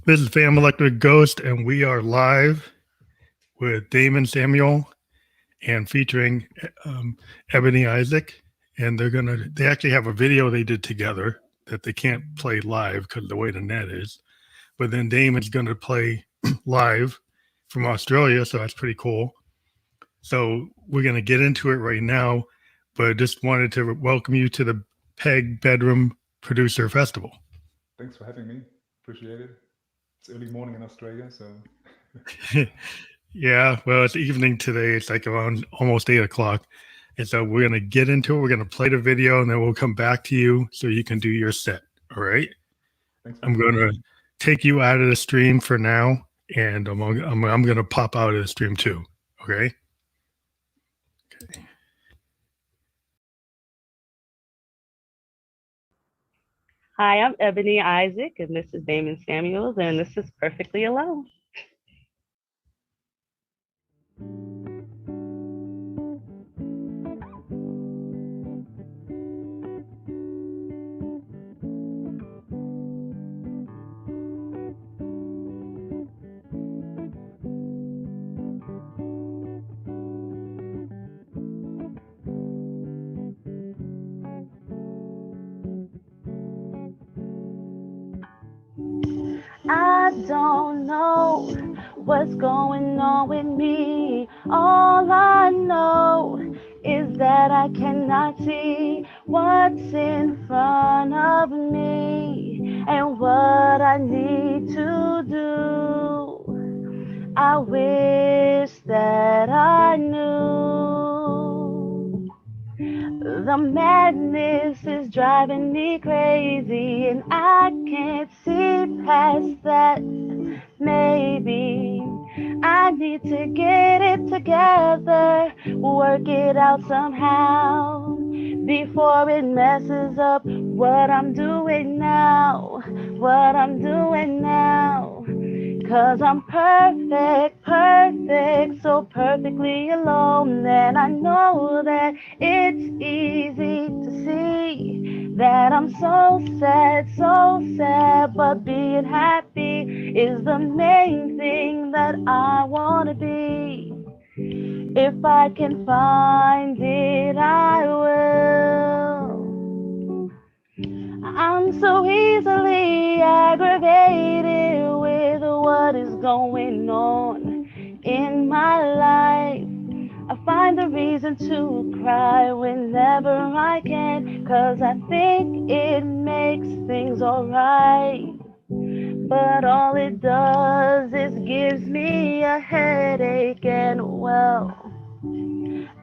This is Fam Electric Ghost, and we are live with Damen Samuel and featuring Ebony Isaac. And they actually have a video they did together that they can't play live because of the way the net is. But then Damon's gonna play live from Australia, so that's pretty cool. So we're gonna get into it right now, but just wanted to welcome you to the Peg Bedroom Producer Festival. Thanks for having me. Appreciate it. It's early morning in Australia, so. Yeah, well, it's evening today. It's like around almost 8 o'clock. And so we're going to get into it. We're going to play the video and then we'll come back to you so you can do your set. All right. Thanks. I'm going to take you out of the stream for now. And I'm going to pop out of the stream too. Okay. Okay. Hi, I'm Ebony Isaac, and this is Damen Samuel, and this is Perfectly Alone. I don't know what's going on with me. All I know is that I cannot see what's in front of me and what I need to do. I wish that I knew. The madness is driving me crazy, and I can't see past that. Maybe I need to get it together, work it out somehow before it messes up what I'm doing now, what I'm doing now. 'Cause I'm perfect, perfect, so perfectly alone. And I know that it's easy to see that I'm so sad, but being happy is the main thing that I wanna be. If I can find it, I will. I'm so easily aggravated with what is going on in my life. I find a reason to cry whenever I can, 'cause I think it makes things alright. But all it does is gives me a headache, and well,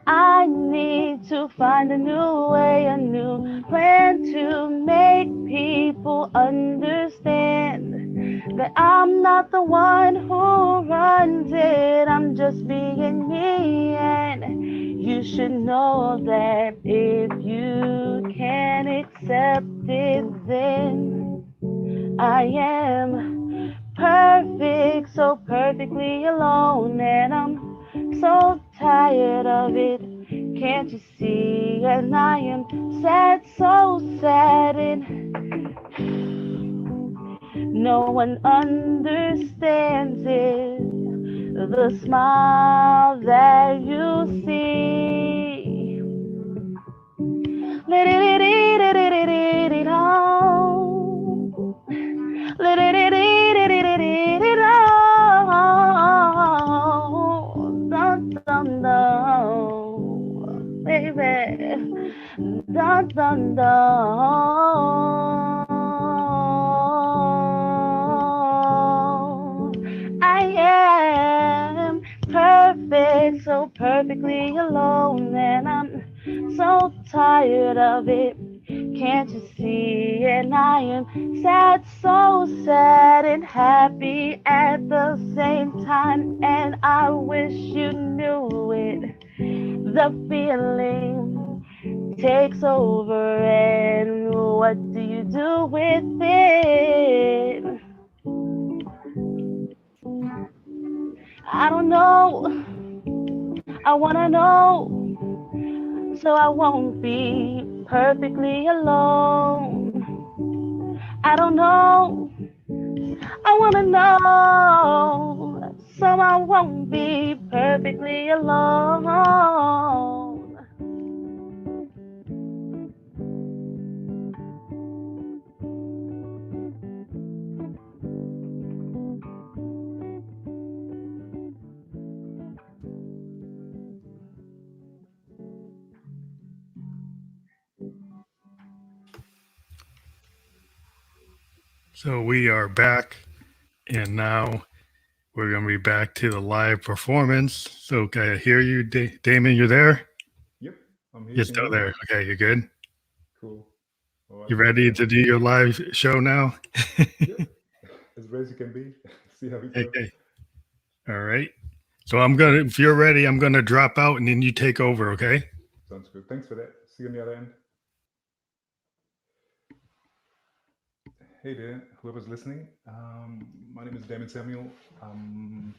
I need to find a new way, a new plan to make people understand that I'm not the one who runs it, I'm just being me. And you should know that if you can't accept it, then I am perfect, so perfectly alone. And I'm so tired of it, can't you see? And I am sad, so sad, and no one understands it. The smile that you see. Let it baby, dun dun dun. I am perfect, so perfectly alone, and I'm so tired of it. Can't you see? And I am sad, so sad and happy at the same time, and I wish you knew it. The feeling takes over, and what do you do with it? I don't know. I wanna know, so I won't be perfectly alone. I don't know, I wanna know, so I won't be perfectly alone. So we are back, and now we're going to be back to the live performance. So can I hear you, Damon? You're there? Yep, I'm here. You're Can still you hear me? there. Okay, you're good. Cool. All right. You ready to do your live show now? Yep, as ready as you can be. See how we go. Okay. All right. So I'm gonna, if you're ready, I'm gonna drop out and then you take over. Okay. Sounds good. Thanks for that. See you on the other end. Hey there, whoever's listening. My name is Damen Samuel. I'm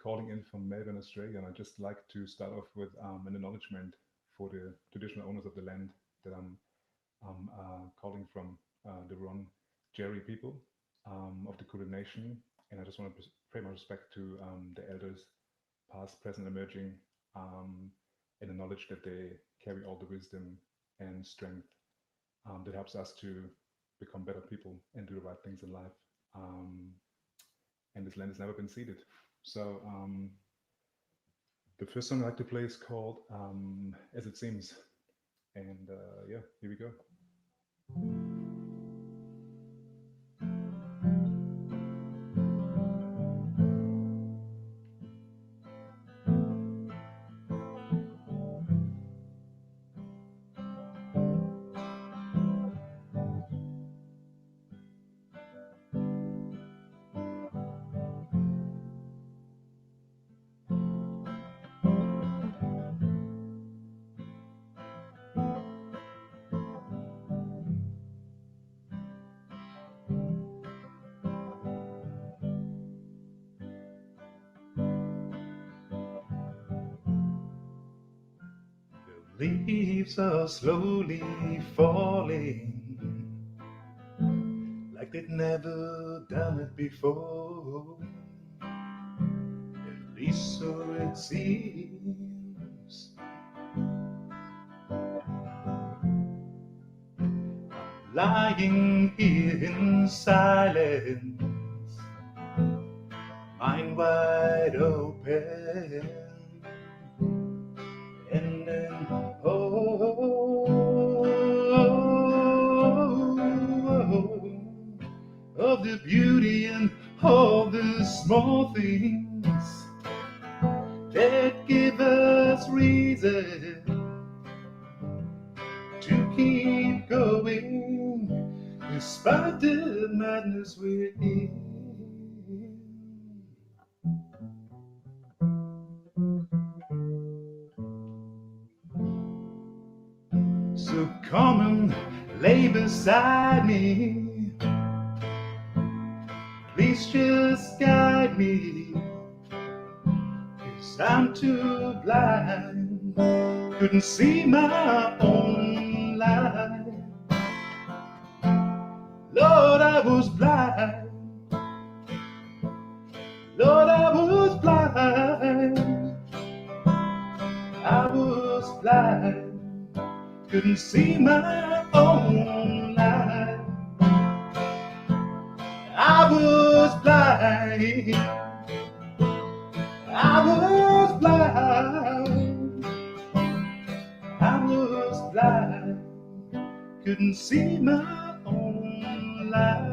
calling in from Melbourne, Australia, and I'd just like to start off with an acknowledgement for the traditional owners of the land that I'm calling from, the Ron Jerry people of the Kulin Nation. And I just want to pay my respect to the elders, past, present, emerging, and the knowledge that they carry all the wisdom and strength that helps us to become better people and do the right things in life. And this land has never been ceded. So the first song I like to play is called As It Seems. And yeah, here we go. The leaves are slowly falling like they'd never done it before. At least so it seems. Lying here in silence, mind wide open. And then, of the beauty and all the small things that give us reason to keep going despite the madness we're in. So come and lay beside me, please just guide me, 'cause I'm too blind, couldn't see my own light. Lord, I was blind, Lord, I was blind, I was blind, couldn't see my own light. I was blind, I was blind, I was blind, couldn't see my own light.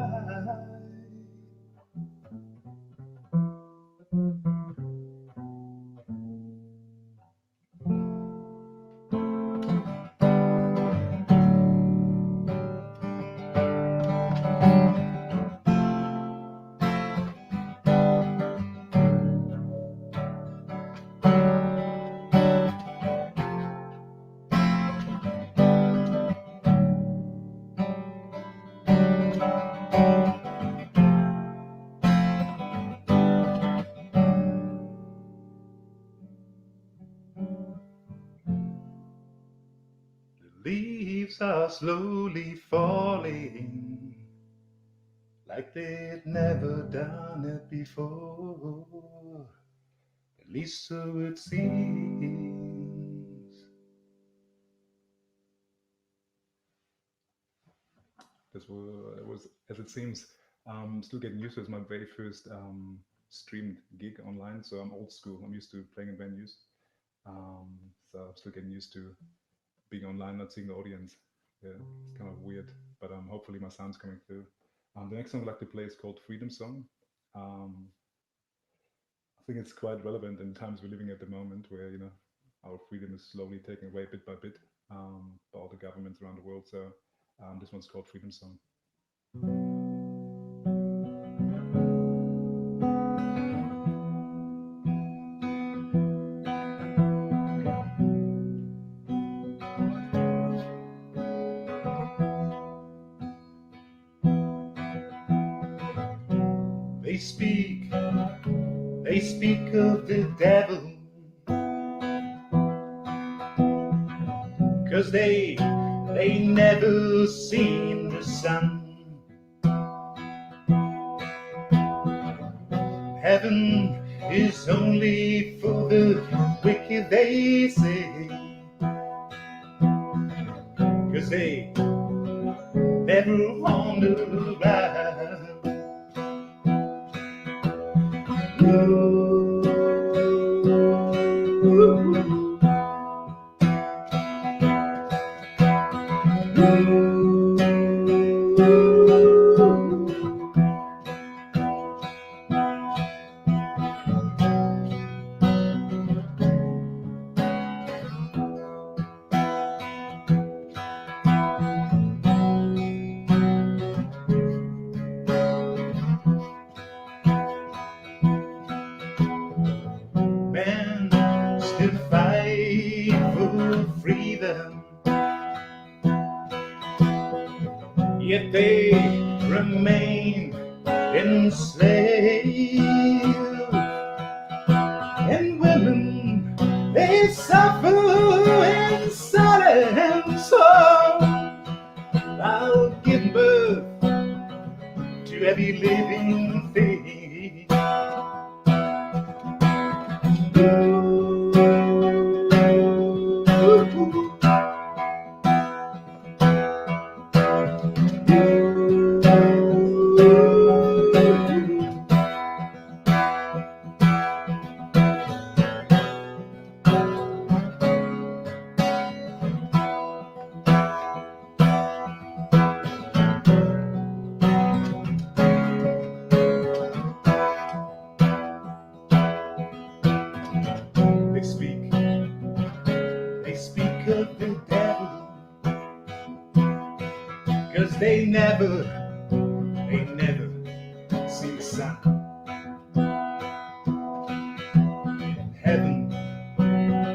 The leaves are slowly falling like they'd never done it before. At least so it seems. It was as it seems. Still getting used to it. It's my very first streamed gig online, so I'm old school. I'm used to playing in venues. So I'm still getting used to being online, not seeing the audience. Yeah, it's kind of weird, but hopefully my sound's coming through. The next song I'd like to play is called Freedom Song. I think it's quite relevant in the times we're living at the moment, where our freedom is slowly taken away bit by bit by all the governments around the world. So this one's called Freedom Song. They speak of the devil, 'cause they never seen the sun. Heaven is only for the wicked, they say, 'cause they never wander around. Men still fight for freedom, yet they remain enslaved. And women, they suffer in silence, while giving birth to every living thing. They speak of the devil, 'cause they never see the sun. Heaven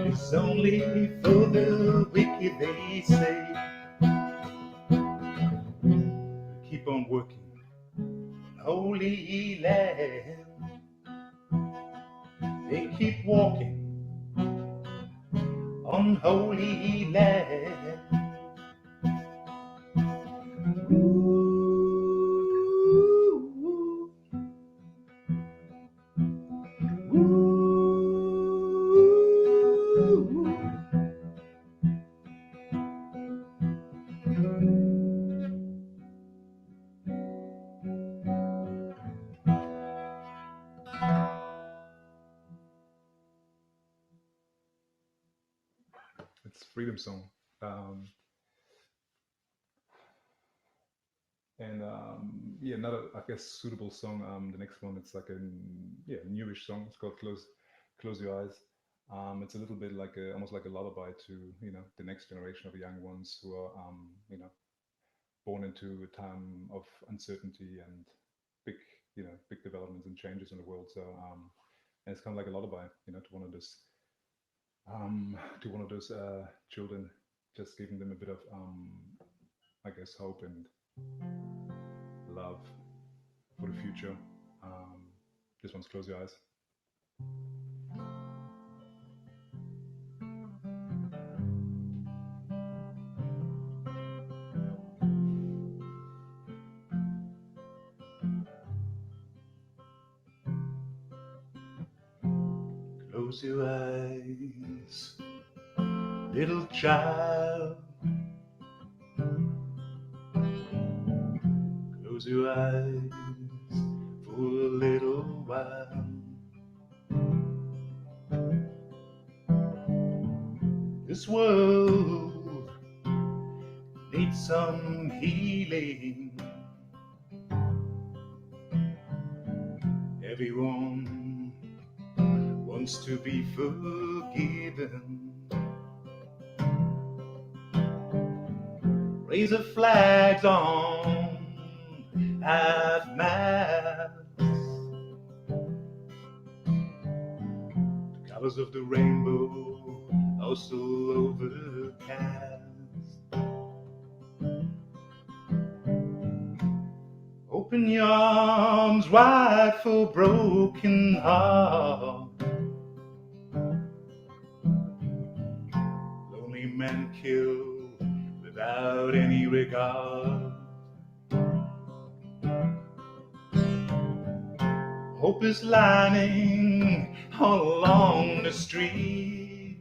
is only for the wicked, they say. Keep on working, holy land. They keep walking on holy land. It's Freedom Song. Yeah, another, I guess, suitable song. The next one, it's like a newish song. It's called Close Your Eyes. It's a little bit like almost like a lullaby to the next generation of young ones who are born into a time of uncertainty and big developments and changes in the world. So and it's kind of like a lullaby, to one of those children, just giving them a bit of I guess hope and love for the future. This one's Close Your Eyes. Close your eyes, little child. Close your eyes for a little while. This world needs some healing. Everyone wants to be forgiven. Raise the flags on half-masts. The colors of the rainbow are still overcast. Open your arms wide for broken heart. Lonely men kill without any regard. Hope is lining all along the streets.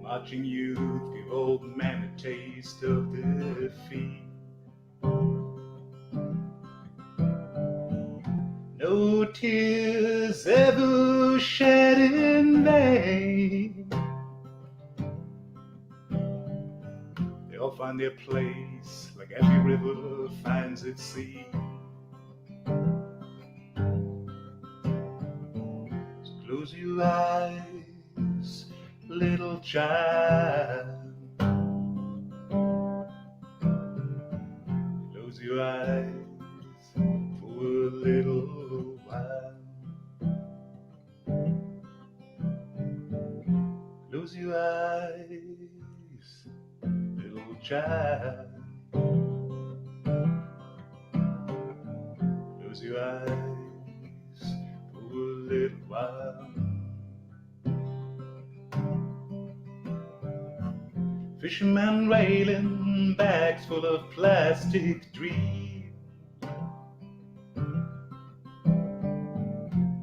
Marching youth give old men a taste of defeat. No tears ever shed in vain. They all find their place like every river finds its sea. So close your eyes, little child. Close your eyes for a little while. Close your eyes, little child. Close your eyes for a little while. Fishermen railing, bags full of plastic dreams,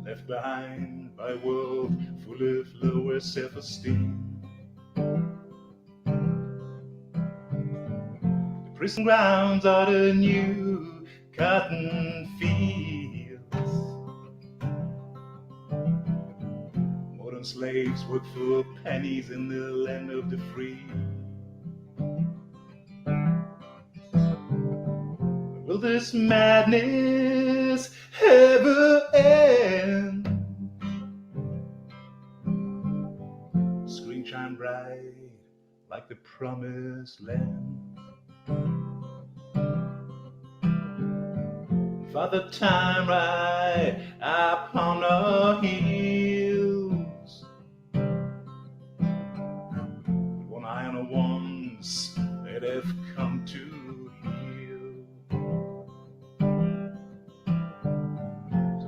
left behind by a world full of lower self-esteem. The prison grounds are the new cotton fields. Modern slaves work for pennies in the land of the free. Will this madness ever end? Screen shine bright like the promised land. Father Time right upon our heels. One eye on the ones that have come to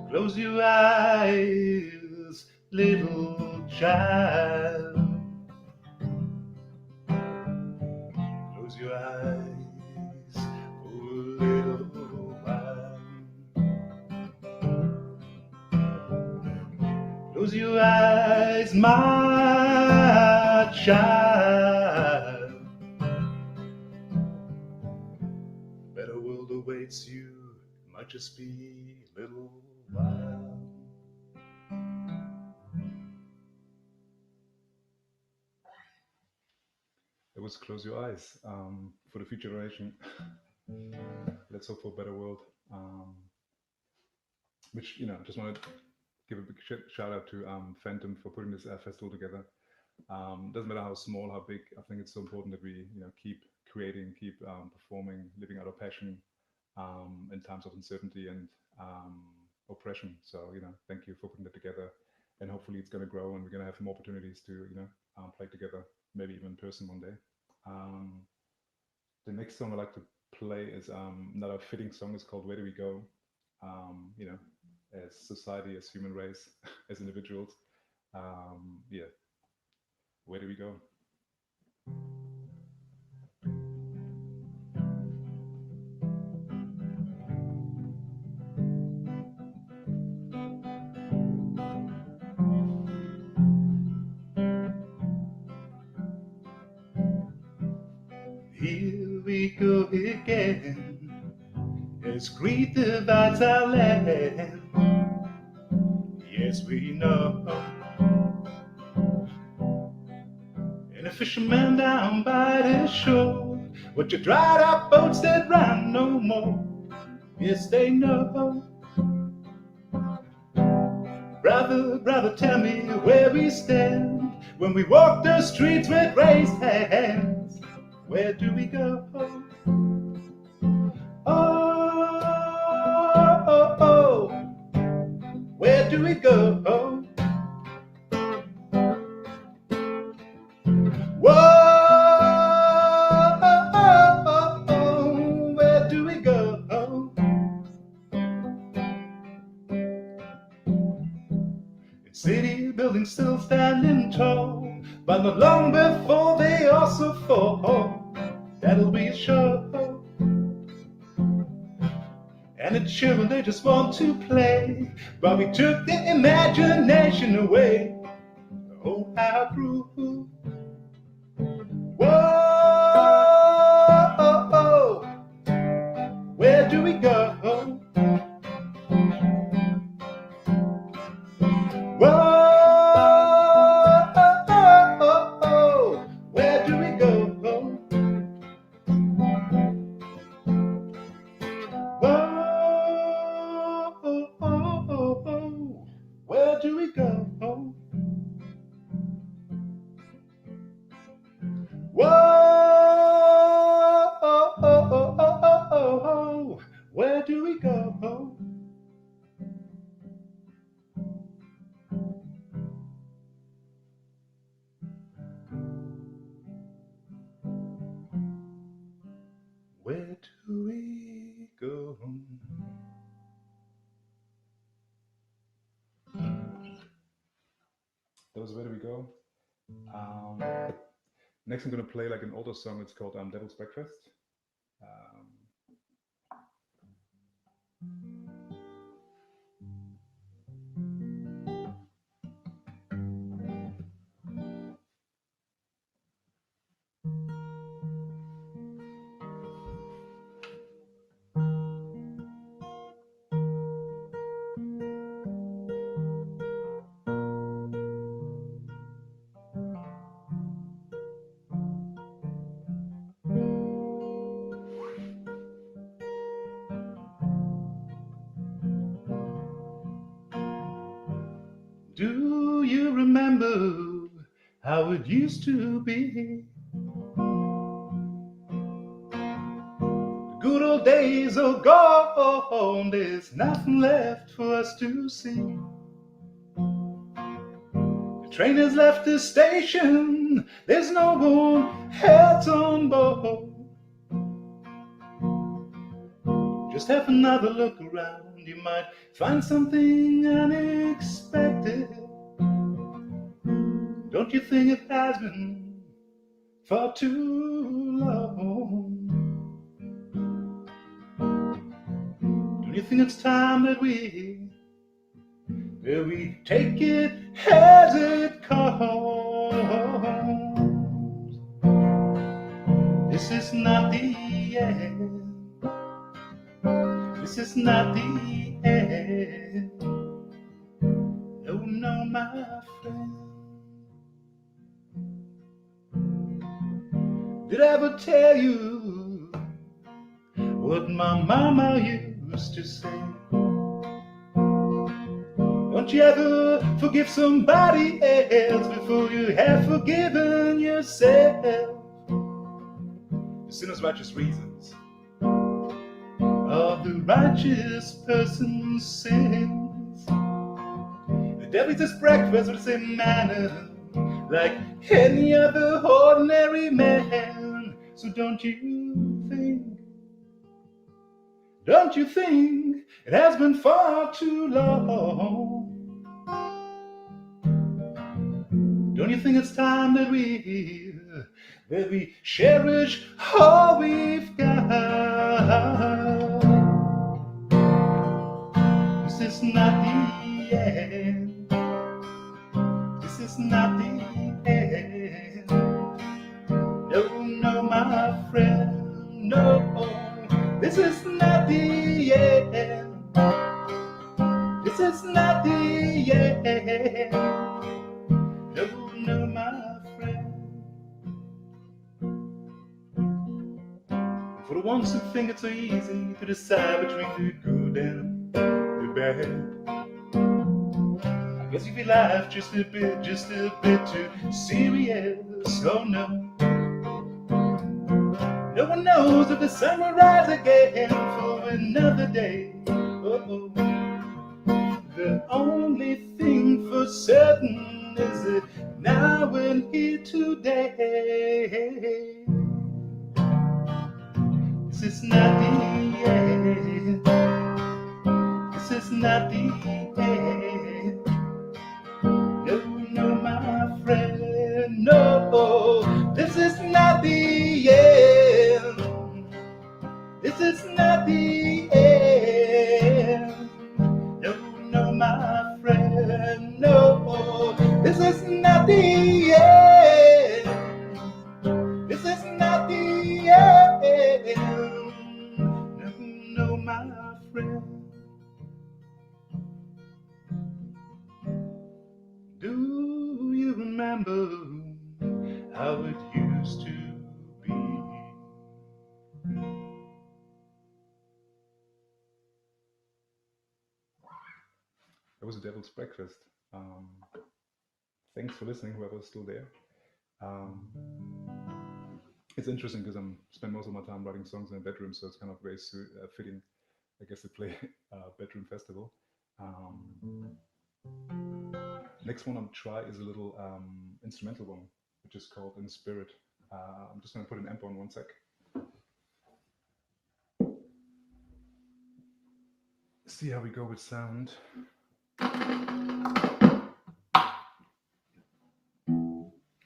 close your eyes, little child. Close your eyes for a little while. Close your eyes, my child. A better world awaits you, it might just be a little while. It was Close Your Eyes for the future generation. Let's hope for a better world. Which, just want to give a big shout out to Phantom for putting this festival together. Doesn't matter how small, how big, I think it's so important that we keep creating, keep performing, living out our passion in times of uncertainty and oppression. So thank you for putting that together, and hopefully it's going to grow and we're going to have more opportunities to play together, maybe even in person one day. The next song I like to play is another fitting song. It's called Where Do We Go? As society, as human race, as individuals, where do we go? Here we go again, as greed divides our land. Yes, we know. And a fisherman down by the shore, with your dried up boats that run no more. Yes, they know. Brother, tell me where we stand when we walk the streets with raised hands. Where do we go? Oh, where do we go? Whoa, where do we go? City buildings still standing tall, but not long before they also fall. That'll be a show. And the children, they just want to play, but we took the imagination away. Oh, how cruel. Whoa, where do we go? Whoa, where do we go? Whoa, where do we go? Whoa, where do we go? Where do we go? That was Where Do We Go? Next I'm going to play like an older song. It's called Devil's Breakfast. Do you remember how it used to be? The good old days are gone, there's nothing left for us to see. The train has left the station, there's no more heads on board. Just have another look around, you might find something unexpected. Don't you think it has been for too long? Don't you think it's time that we take it as it comes? This is not the end. This is not the end. No, my friend. Did I ever tell you what my mama used to say? Don't you ever forgive somebody else before you have forgiven yourself. The sinner's righteous reasons of the righteous person's sins. The devil eats his breakfast with the same manner like any other ordinary man. So don't you think it has been far too long? Don't you think it's time that we cherish all we've got? This is not the end. This is not the end. No, my friend. This is not the end. This is not the end. No, no, my friend. For the ones who think it's so easy to decide between the good and the bad, I guess you feel life just a bit too serious. Oh no. No one knows if the sun will rise again for another day. Oh, the only thing for certain is that now and here today. This is not the end. This is not the end. No, no, my friend, no. This is not the end. This is not the end. No, no, my friend, no. This is not the end. This is not the end. No, no, my friend. Do you remember how it used to be? That was a Devil's Breakfast. Thanks for listening, whoever's still there. It's interesting because I'm spend most of my time writing songs in a bedroom, so it's kind of very fitting, I guess, to play a bedroom festival. Next one I'll try is a little instrumental one, which is called In Spirit. I'm just going to put an amp on 1 sec. See how we go with sound.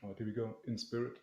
Alright, here we go, In Spirit.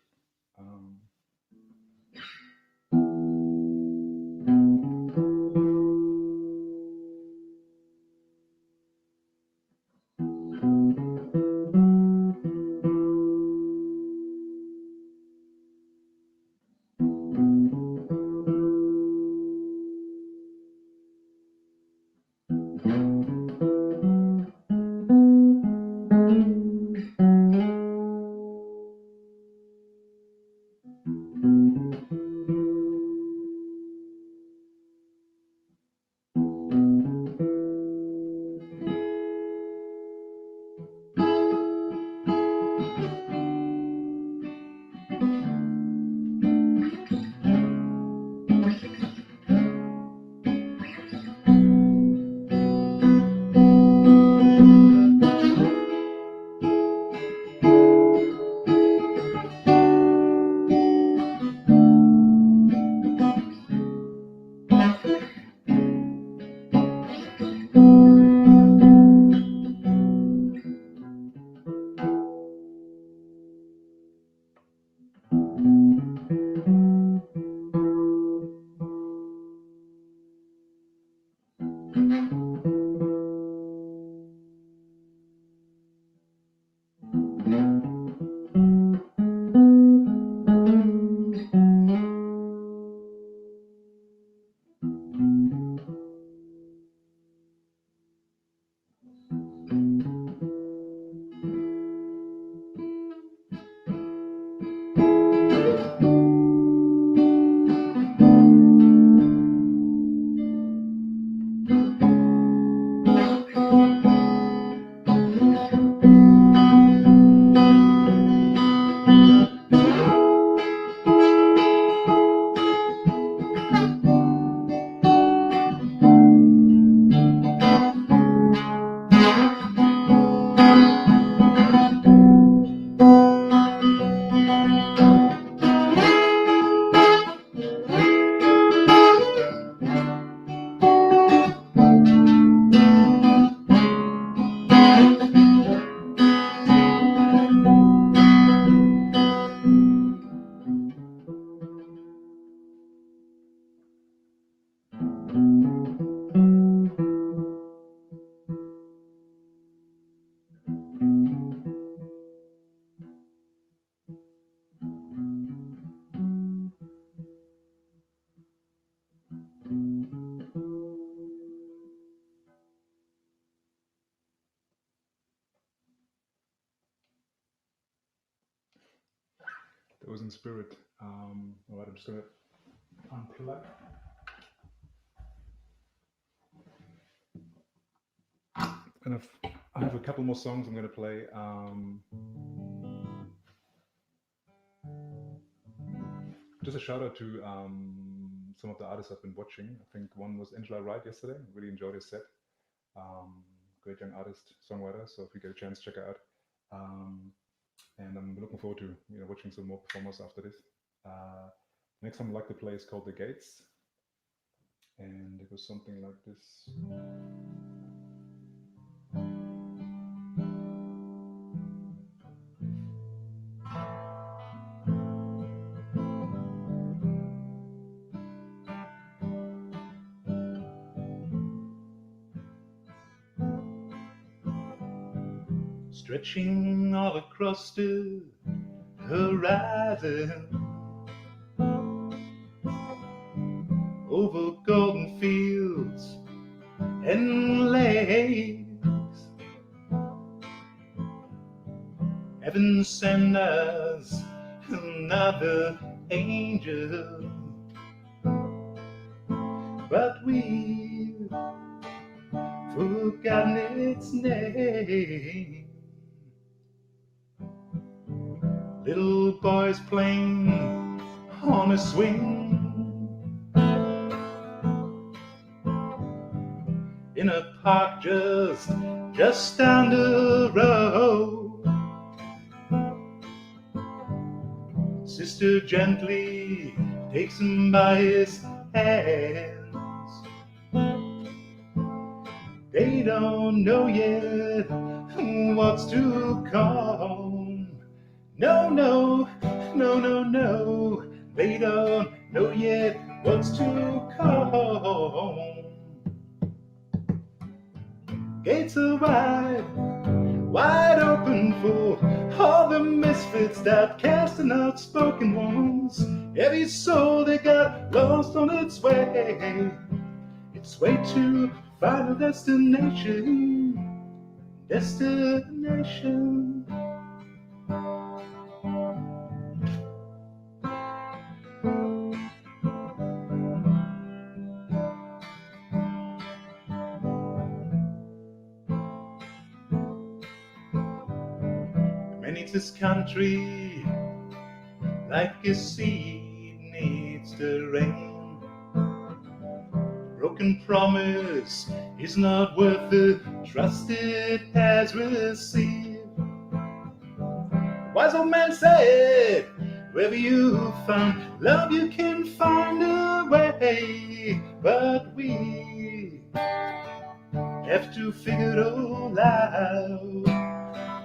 That was in spirit. All right, I'm just gonna unplug. And I have a couple more songs I'm gonna play. Just a shout out to some of the artists I've been watching. I think one was Angela Wright yesterday. Really enjoyed his set. Great young artist, songwriter. So if you get a chance, check her out. And I'm looking forward to watching some more performers after this. Next one I'd like to play is called The Gates, and it goes something like this. Stretching all across the horizon, over golden fields and lakes, heaven sent us another angel, but we've forgotten its name. Little boys playing on a swing in a park just down the road. Sister gently takes him by his hands. They don't know yet what's to come. No, no, no, no, no. They don't know yet what's to come. Gates are wide open for all the misfits that cast an outspoken ones. Every soul that got lost on its way to final destination. Many this country, like a seed, needs the rain. Broken promise is not worth the trust it has received. Wise old man said, wherever you find love, you can find a way. But we have to figure it all out.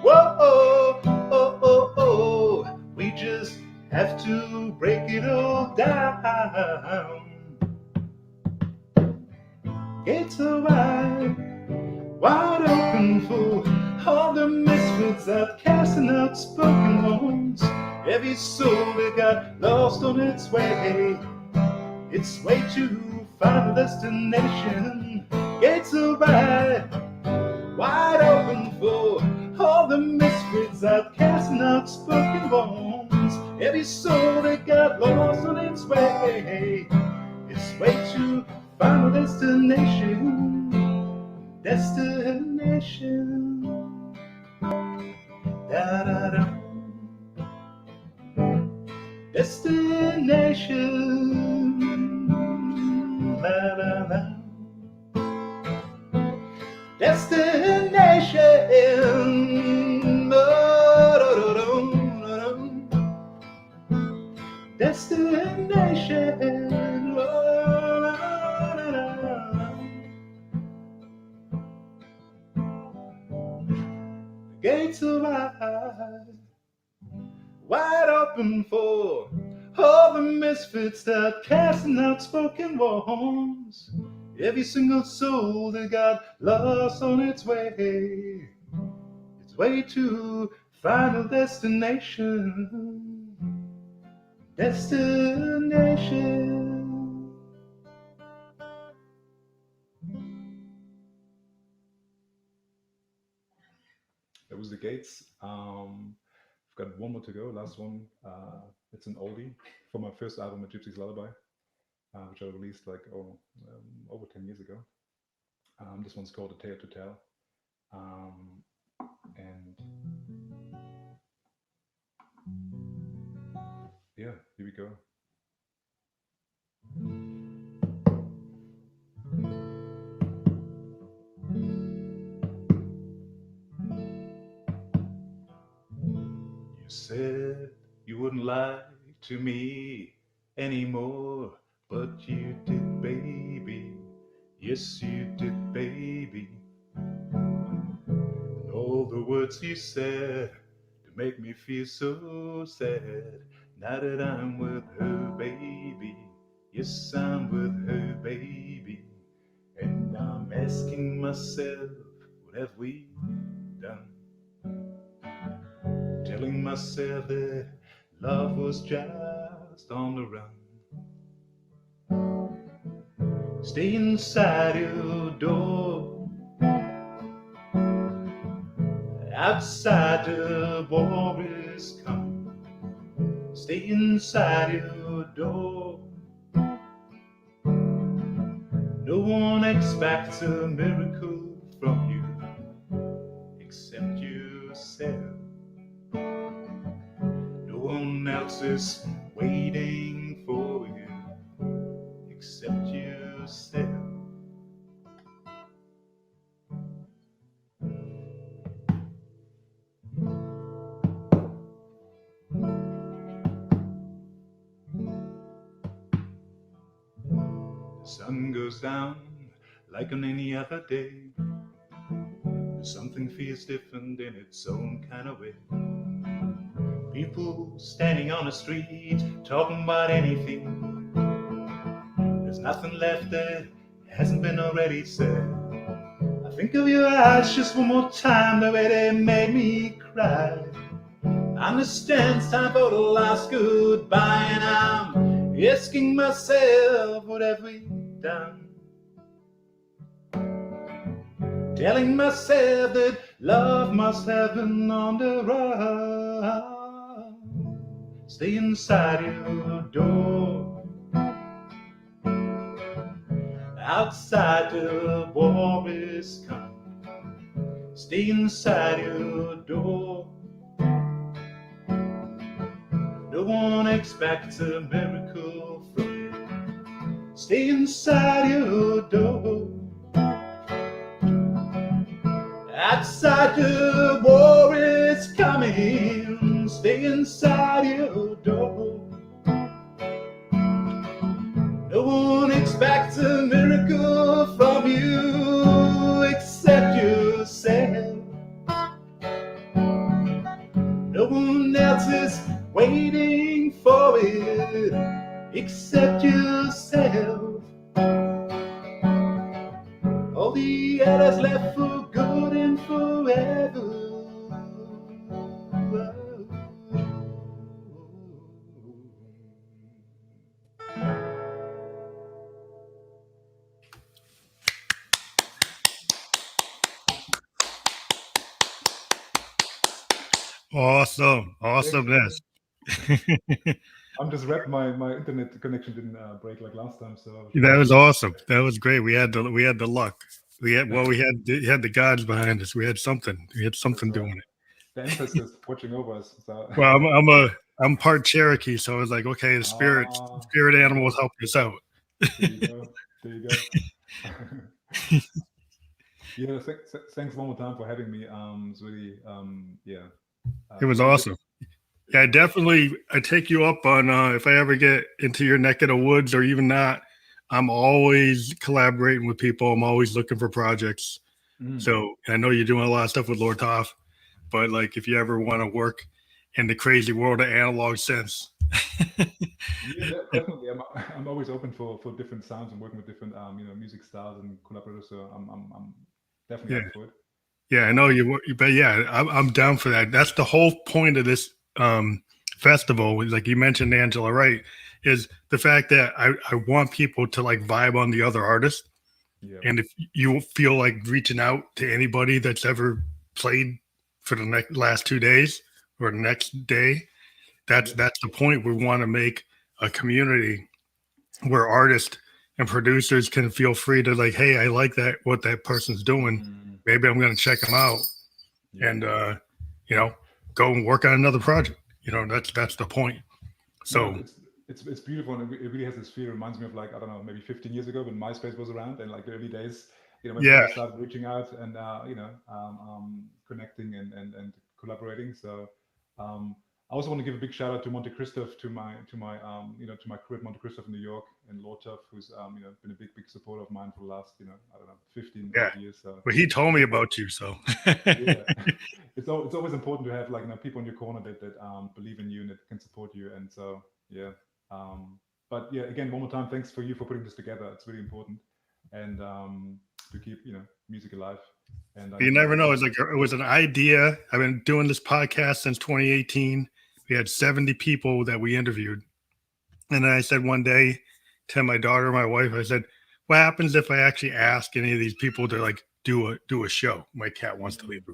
Whoa, oh, oh, oh, oh. We just have to break it all down. Gates are wide open for all the misfits that cast an outspoken ones. Every soul that got lost on its way to final destination. Gates are wide open for all the misfits that cast an outspoken ones. Every soul that got lost on its way to final destination. Da da da. Destination. La la la. Destination. Oh, do, do, do, do. Destination. Oh, la, la, la. Gates are wide open for all the misfits that cast an outspoken ones. Every single soul that got lost on its way to final destination. That was The Gates. I've got one more to go. Last one. It's an oldie from my first album, Gypsy's Lullaby, which I released like over 10 years ago. This one's called A Tale to Tell. And yeah, here we go. You said you wouldn't lie to me anymore, but you did, baby. Yes, you did, baby. And all the words you said to make me feel so sad. Now that I'm with her, baby. Yes, I'm with her, baby. And I'm asking myself, what have we done? Telling myself that love was just on the run. Stay inside your door. Outside the war is coming. Stay inside your door. No one expects a miracle from you except yourself. No one else is waiting for you except yourself. The sun goes down like on any other day. Something feels different in its own kind of way. People standing on the street talking about anything. There's nothing left that hasn't been already said. I think of your eyes just one more time, the way they made me cry. I understand it's time for the last goodbye, and I'm asking myself, what have we done? Telling myself that love must have been on the run. Stay inside your door. Outside the war is coming. Stay inside your door. No one expects a miracle from you. Stay inside your door. Outside the war is coming. Stay inside your door. No one expects a miracle from you except yourself. No one else is waiting for it except yourself. All the others left for good and forever. Awesome. Awesomeness. I'm just wrapped. My internet connection didn't break like last time, so That was awesome. That was great. We had the luck. We had the gods behind us. We had something. We had something doing it. the ancestors watching over us. So. Well, I'm part Cherokee, so I was like, okay, the spirit animals help us out. There you go. There you go. Yeah, thanks one more time for having me. It's really yeah. It was awesome. Yeah, I take you up on if I ever get into your neck of the woods or even not, I'm always collaborating with people. I'm always looking for projects. So I know you're doing a lot of stuff with Lord Toph, but like if you ever want to work in the crazy world of analog synths. Yeah, definitely. I'm always open for different sounds and working with different music styles and collaborators. So I'm definitely up for it. Yeah, I know you, but yeah, I'm down for that. That's the whole point of this festival. Like you mentioned, Angela, right? Is the fact that I want people to like vibe on the other artist. Yeah. And if you feel like reaching out to anybody that's ever played for the last 2 days or the next day. That's the point. We want to make a community where artists and producers can feel free to like, hey, I like that what that person's doing. Maybe I'm going to check them out, and you know, go and work on another project. You know, that's the point. So No, it's beautiful, and it really has this feel. It reminds me of, like, I don't know, maybe 15 years ago when MySpace was around, and like the early days, you know, when yeah, people started reaching out and connecting and collaborating. So I also want to give a big shout out to Monte Cristo, to my to my crew at Monte Cristo in New York, and Lord Toph, who's been a big supporter of mine for the last I don't know 15 yeah. odd years. So But he told me about you, so yeah, it's always important to have, like, people in your corner that believe in you and that can support you. And so yeah, but yeah, again, one more time, thanks for you for putting this together. It's really important, and to keep music alive. And you never know. It's like it was an idea. I've been doing this podcast since 2018. We had 70 people that we interviewed, and then I said one day to my daughter, my wife, I said, "What happens if I actually ask any of these people to like do a show?" My cat wants to leave the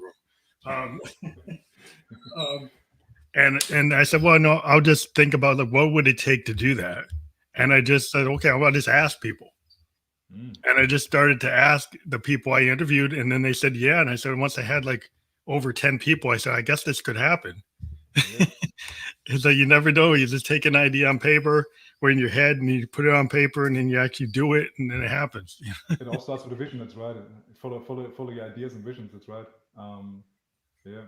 room. And I said, well, no, I'll just think about like what would it take to do that. And I just said, okay, I'll just ask people. And I just started to ask the people I interviewed, and then they said, yeah. And I said, once I had like over 10 people, I said, I guess this could happen. Yeah. It's like, you never know. You just take an idea on paper or in your head and you put it on paper, and then you actually do it, and then it happens. It all starts with a vision. That's right. Follow your ideas and visions. That's right. Yeah.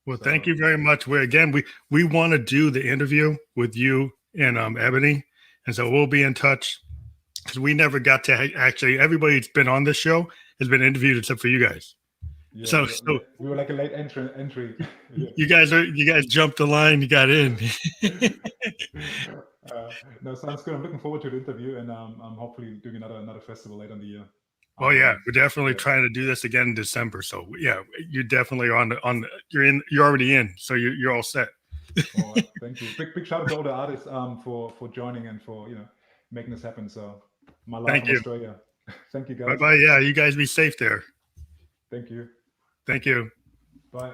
Well, thank you very much. We want to do the interview with you and Ebony, and so we'll be in touch, because we never got to actually. Everybody that's been on this show has been interviewed except for you guys. Yeah, so we were like a late entry. Yeah. You guys jumped the line. You got in. No, sounds good. I'm looking forward to the interview, and I'm hopefully doing another festival later in the year. Oh yeah, we're definitely trying to do this again in December. So yeah, you're definitely you're already in. So you're all set. All right, thank you. Big shout out to all the artists for joining and for making this happen. So my love from Australia. Thank you, guys. Bye bye. Yeah, you guys be safe there. Thank you. Thank you.